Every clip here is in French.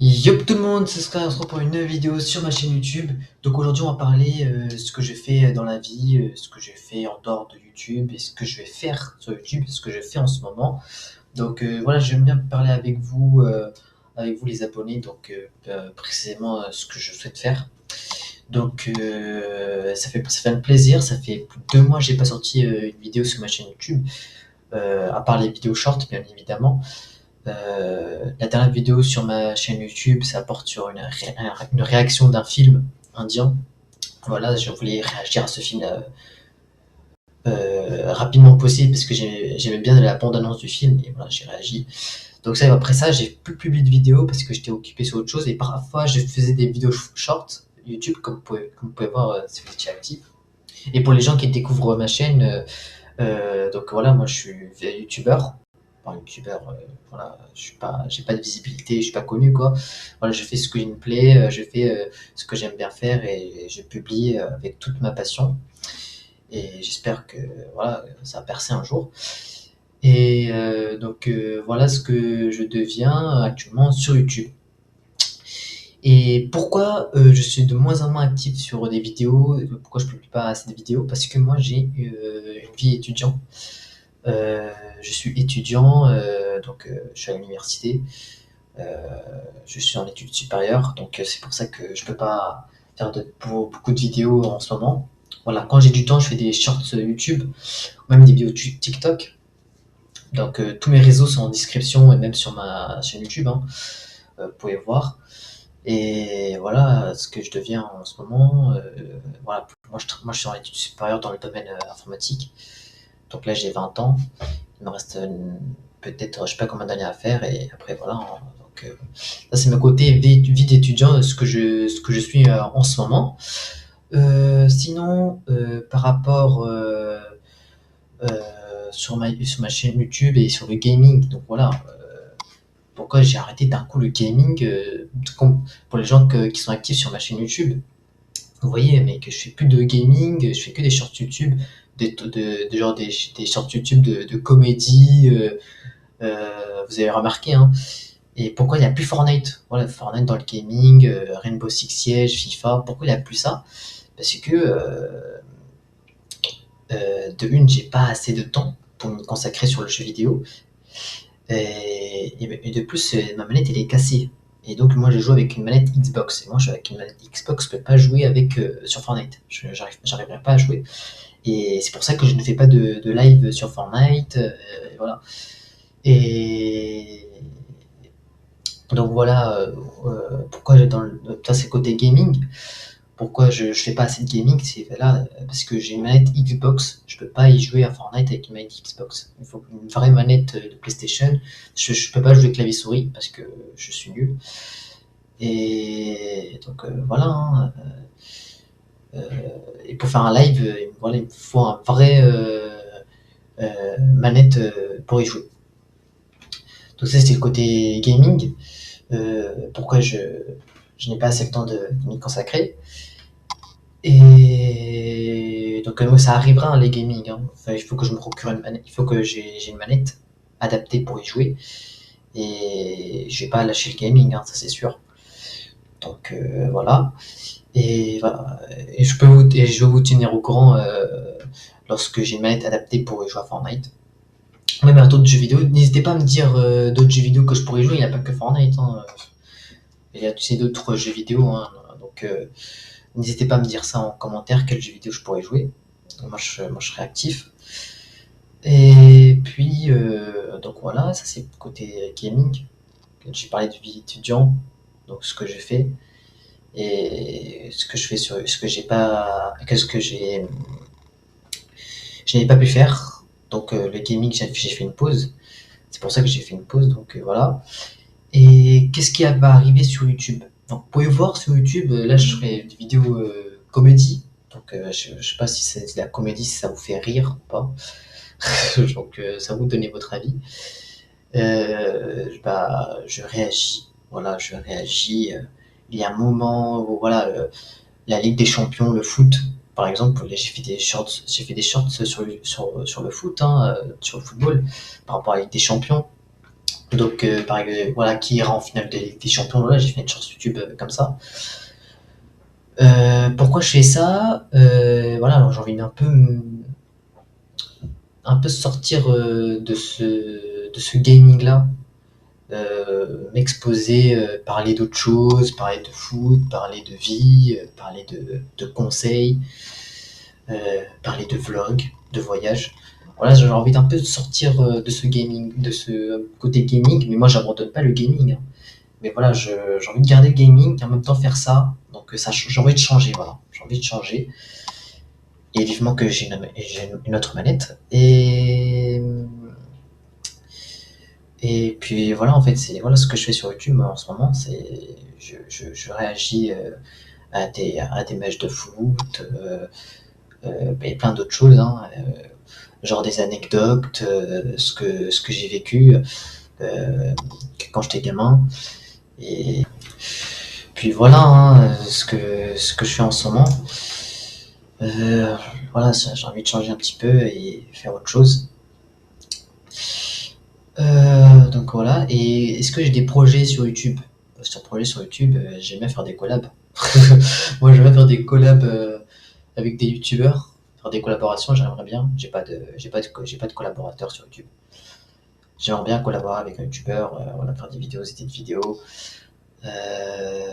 Yop tout le monde, c'est Sky, on se retrouve pour une nouvelle vidéo sur ma chaîne YouTube. Donc aujourd'hui on va parler ce que je fais dans la vie, ce que j'ai fait en dehors de YouTube et ce que je vais faire sur YouTube, ce que je fais en ce moment. Donc voilà, j'aime bien parler avec vous les abonnés, donc précisément ce que je souhaite faire. Donc ça fait un plaisir, ça fait plus de 2 mois que j'ai pas sorti une vidéo sur ma chaîne YouTube, à part les vidéos short bien évidemment. La dernière vidéo sur ma chaîne YouTube, ça porte sur une réaction d'un film indien. Voilà, je voulais réagir à ce film rapidement possible parce que j'aimais bien la bande-annonce du film et voilà, j'ai réagi. Donc ça, après ça, j'ai plus publié de vidéos parce que j'étais occupé sur autre chose et parfois je faisais des vidéos short YouTube comme vous pouvez voir si vous étiez actif. Et pour les gens qui découvrent ma chaîne, donc voilà, moi je suis youtubeur. Enfin, youtubeur, voilà, j'ai pas de visibilité, je suis pas connu quoi. Voilà, je fais ce qui me plaît, je fais ce que j'aime bien faire et je publie avec toute ma passion. Et j'espère que voilà, ça va percer un jour. Et donc voilà ce que je deviens actuellement sur YouTube. Et pourquoi je suis de moins en moins actif sur des vidéos, pourquoi je publie pas assez de vidéos? Parce que moi j'ai une vie étudiant. Euh, je suis étudiant, donc je suis à l'université, euh, je suis en études supérieures, donc c'est pour ça que je peux pas faire beaucoup de vidéos en ce moment. Voilà, quand j'ai du temps, je fais des shorts YouTube, même des vidéos TikTok. Donc tous mes réseaux sont en description et même sur ma chaîne YouTube, hein, vous pouvez voir. Et voilà ce que je deviens en ce moment. Voilà, moi je suis en études supérieures dans le domaine informatique. Donc là j'ai 20 ans. Il me reste peut-être, je sais pas combien d'années à faire et après voilà. Donc ça c'est mon côté vie d'étudiant, ce que je suis en ce moment. Sinon, par rapport euh, sur ma chaîne YouTube et sur le gaming, donc voilà, pourquoi j'ai arrêté d'un coup le gaming pour les gens qui sont actifs sur ma chaîne YouTube. Vous voyez, mais que je fais plus de gaming, je fais que des shorts YouTube, genre des shorts YouTube de comédie. Vous avez remarqué, hein. Et pourquoi il n'y a plus Fortnite? Voilà, Fortnite dans le gaming, Rainbow Six Siege, FIFA. Pourquoi il n'y a plus ça? Parce que de une, j'ai pas assez de temps pour me consacrer sur le jeu vidéo. Et de plus, ma manette elle est cassée. Et donc moi je joue avec une manette Xbox. Et moi je joue avec une manette Xbox, je peux pas jouer avec sur Fortnite. J'arriverai pas à jouer. Et c'est pour ça que je ne fais pas de live sur Fortnite. Voilà. Et donc voilà pourquoi ça c'est côté gaming. Pourquoi je fais pas assez de gaming, c'est là parce que j'ai une manette Xbox, je peux pas y jouer à Fortnite avec une manette Xbox. Il faut une vraie manette de PlayStation. Je peux pas jouer clavier souris parce que je suis nul. Et donc voilà, hein. Euh, et pour faire un live, voilà, il me faut un vrai manette pour y jouer. Donc ça c'était le côté gaming. Pourquoi je n'ai pas assez le temps de m'y consacrer. Et donc ça arrivera, hein, les gaming, hein. Enfin, il faut que je me procure une manette, il faut que j'ai une manette adaptée pour y jouer. Et je vais pas lâcher le gaming, hein, ça c'est sûr. Donc voilà. Et voilà. Et je vais vous tenir au courant lorsque j'ai une manette adaptée pour y jouer à Fortnite. Même à d'autres jeux vidéo. N'hésitez pas à me dire d'autres jeux vidéo que je pourrais jouer. Il n'y a pas que Fortnite, hein. Il y a aussi d'autres jeux vidéo, hein. Donc n'hésitez pas à me dire ça en commentaire, quel jeu vidéo je pourrais jouer. Moi je serai actif. Et puis, donc voilà, ça c'est côté gaming. J'ai parlé de vie étudiant, donc ce que j'ai fait et ce que je fais sur ce que j'ai pas, qu'est-ce que je n'avais pas pu faire. Donc le gaming, j'ai fait une pause. C'est pour ça que j'ai fait une pause. Donc voilà. Et qu'est-ce qui va arriver sur YouTube? Donc vous pouvez voir sur YouTube. Là, je ferai des vidéos comédie. Donc je sais pas si c'est la comédie, si ça vous fait rire ou pas. Donc ça vous donner votre avis. Bah, je réagis. Voilà, je réagis. Il y a un moment où voilà, la Ligue des Champions, le foot, par exemple, j'ai fait des shorts sur le foot, hein, sur le football, par rapport à la Ligue des Champions. Donc, par exemple, voilà, qui ira en finale de Ligue des Champions, voilà, j'ai fait une short YouTube comme ça. Pourquoi je fais ça? Voilà, alors j'ai envie un peu sortir de ce gaming-là, m'exposer, parler d'autres choses, parler de foot, parler de vie, parler de conseils, parler de vlog, de voyage. Voilà, j'ai envie d'un peu de sortir de ce gaming, de ce côté gaming, mais moi j'abandonne pas le gaming, hein. Mais voilà, j'ai envie de garder le gaming et en même temps faire ça. Donc ça, j'ai envie de changer, voilà. J'ai envie de changer. Et vivement que j'ai une autre manette. Et puis voilà, en fait, c'est voilà ce que je fais sur YouTube en ce moment. C'est je réagis à des matchs de foot, et plein d'autres choses, hein, genre des anecdotes, ce que j'ai vécu quand j'étais gamin. Et puis voilà, hein, ce que je fais en ce moment. Euh, voilà, j'ai envie de changer un petit peu et faire autre chose. Donc voilà. Et est-ce que j'ai des projets sur YouTube? Sur projet sur YouTube, j'aime bien faire des collabs. Moi, j'aime bien faire des collabs avec des youtubeurs, faire des collaborations. J'aimerais bien. J'ai pas de collaborateurs sur YouTube. J'aimerais bien collaborer avec un youtubeur, voilà, faire des vidéos, éditer des vidéos. Euh,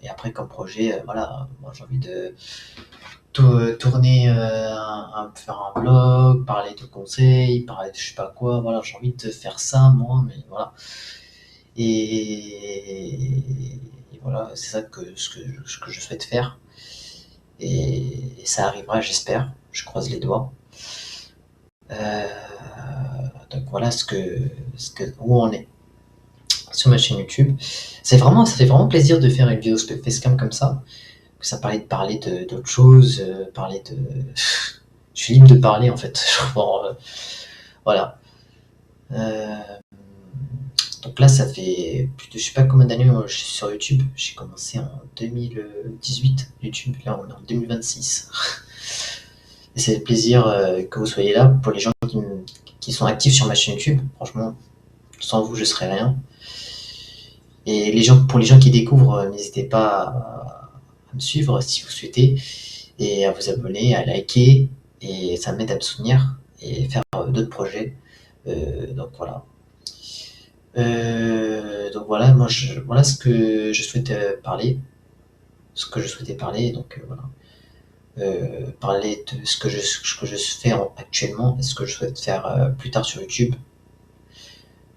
et après, comme projet, voilà, moi j'ai envie de tourner, faire un vlog, parler de conseils, parler de je sais pas quoi, voilà, j'ai envie de faire ça moi, mais voilà. Et voilà, c'est ça ce que je souhaite faire. Et ça arrivera, j'espère, je croise les doigts. Euh, donc voilà où on est sur ma chaîne YouTube. Ça fait vraiment plaisir de faire une vidéo facecam comme ça. Que ça parlait de parler d'autres choses, parler de. Je suis libre de parler en fait. Genre, voilà. Euh, donc là, ça fait plus de je sais pas combien d'années je suis sur YouTube. J'ai commencé en 2018 YouTube. Là, on est en 2026. Et c'est plaisir que vous soyez là. Pour les gens qui sont actifs sur ma chaîne YouTube, franchement, sans vous, je serais rien. Et pour les gens qui découvrent, n'hésitez pas à me suivre si vous souhaitez et à vous abonner, à liker et ça m'aide à me soutenir et faire d'autres projets. Donc voilà. Donc voilà, voilà ce que je souhaite ce que je souhaitais parler. Donc voilà. Parler de ce que je fais actuellement et ce que je souhaite faire plus tard sur YouTube.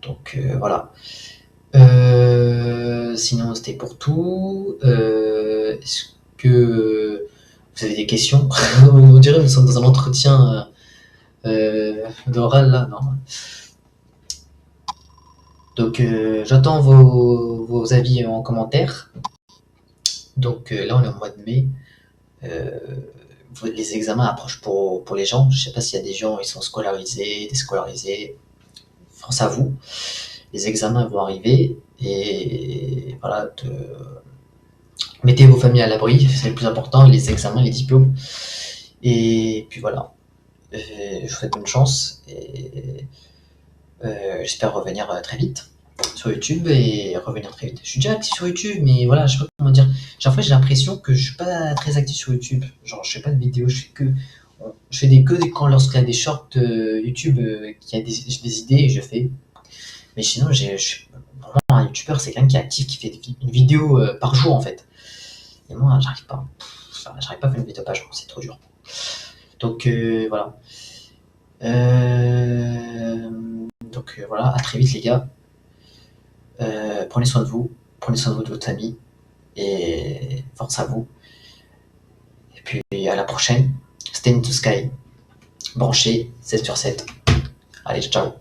Donc voilà. Sinon, c'était pour tout. Est-ce que vous avez des questions? On dirait que nous sommes dans un entretien d'oral là, non? Donc, j'attends vos avis en commentaire. Donc là, on est au mois de mai. Euh, les examens approchent pour les gens. Je sais pas s'il y a des gens, ils sont scolarisés, déscolarisés. France à vous. Les examens vont arriver et voilà, mettez vos familles à l'abri, c'est le plus important, les examens, les diplômes. Et puis voilà, je vous souhaite bonne chance et j'espère revenir très vite sur YouTube et revenir très vite. Je suis déjà actif sur YouTube, mais voilà, je sais pas comment dire. Genre, en fait, j'ai l'impression que je suis pas très actif sur YouTube. Genre, je fais pas de vidéos, je fais quand lorsqu'il y a des shorts YouTube, qui a des idées et je fais. Mais sinon, vraiment un YouTuber, c'est quelqu'un qui est actif, qui fait une vidéo par jour en fait. Et moi, j'arrive pas. Enfin, j'arrive pas à faire une vidéo par jour, c'est trop dur. Donc voilà. Euh, donc voilà, à très vite les gars. Prenez soin de vous, prenez soin de votre famille et force à vous. Et puis à la prochaine. Stay in the sky. Branché 7 sur 7. Allez, ciao.